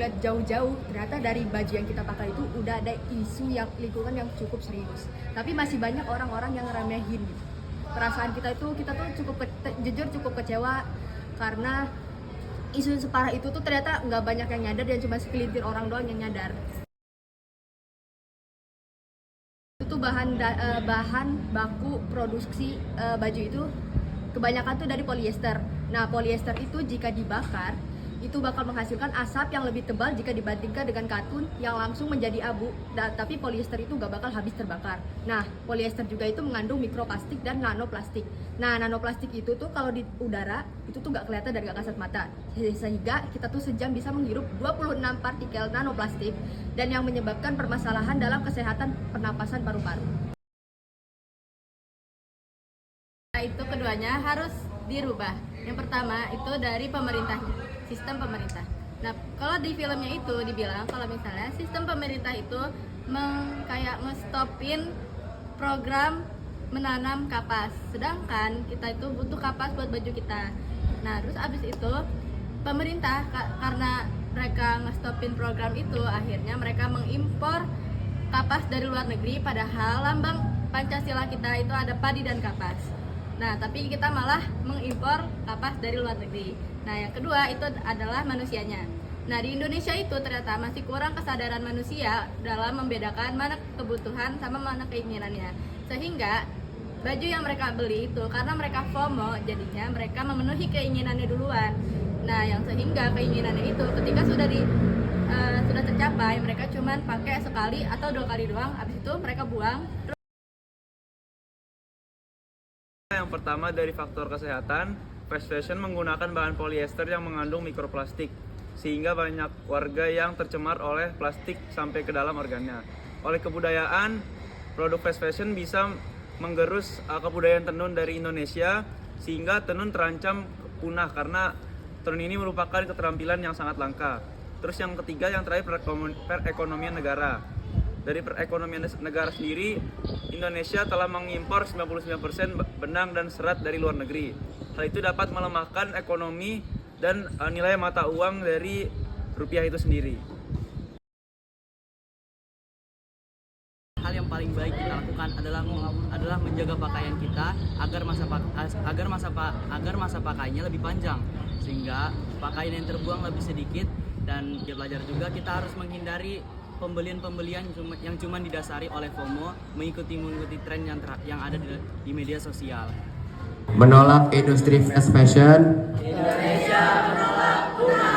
ngeliat jauh-jauh, ternyata dari baju yang kita pakai itu udah ada isu yang lingkungan yang cukup serius. Tapi masih banyak orang-orang yang ngeremehin gitu. Perasaan kita tuh jujur cukup kecewa karena isu separah itu tuh ternyata nggak banyak yang nyadar dan cuma segelintir orang doang yang nyadar. Itu bahan baku produksi baju itu kebanyakan tuh dari polyester. Nah, polyester itu jika dibakar itu bakal menghasilkan asap yang lebih tebal jika dibandingkan dengan katun yang langsung menjadi abu. Tapi polyester itu nggak bakal habis terbakar. Nah, polyester juga itu mengandung mikroplastik dan nanoplastik. Nah, nanoplastik itu tuh kalau di udara itu tuh nggak kelihatan dari kasat mata, sehingga kita tuh sejam bisa menghirup 26 partikel nanoplastik dan yang menyebabkan permasalahan dalam kesehatan pernapasan paru-paru. Nah, itu keduanya harus dirubah. Yang pertama itu dari pemerintahnya, sistem pemerintah. Nah, kalau di filmnya itu dibilang kalau misalnya sistem pemerintah itu kayak ngestopin program menanam kapas, sedangkan kita itu butuh kapas buat baju kita. Nah, terus abis itu pemerintah karena mereka ngestopin program itu, akhirnya mereka mengimpor kapas dari luar negeri, padahal lambang Pancasila kita itu ada padi dan kapas. Nah, tapi kita malah mengimpor kapas dari luar negeri. Nah, yang kedua itu adalah manusianya. Nah, di Indonesia itu ternyata masih kurang kesadaran manusia dalam membedakan mana kebutuhan sama mana keinginannya. Sehingga baju yang mereka beli itu karena mereka FOMO, jadinya mereka memenuhi keinginannya duluan. Nah, yang sehingga keinginannya itu ketika sudah tercapai, mereka cuman pakai sekali atau 2 kali doang, habis itu mereka buang. Yang pertama dari faktor kesehatan, fast fashion menggunakan bahan polyester yang mengandung mikroplastik, sehingga banyak warga yang tercemar oleh plastik sampai ke dalam organnya. Oleh kebudayaan, produk fast fashion bisa menggerus kebudayaan tenun dari Indonesia, sehingga tenun terancam punah karena tenun ini merupakan keterampilan yang sangat langka. Terus yang ketiga, yang terakhir, perekonomian negara. Dari perekonomian negara sendiri, Indonesia telah mengimpor 99% benang dan serat dari luar negeri. Hal itu dapat melemahkan ekonomi dan nilai mata uang dari rupiah itu sendiri. Hal yang paling baik kita lakukan adalah menjaga pakaian kita agar masa pakainya lebih panjang, sehingga pakaian yang terbuang lebih sedikit. Dan belajar juga kita harus menghindari pembelian yang cuma didasari oleh FOMO, mengikuti tren yang ada di media sosial. Menolak industri fast fashion. Indonesia menolak punah.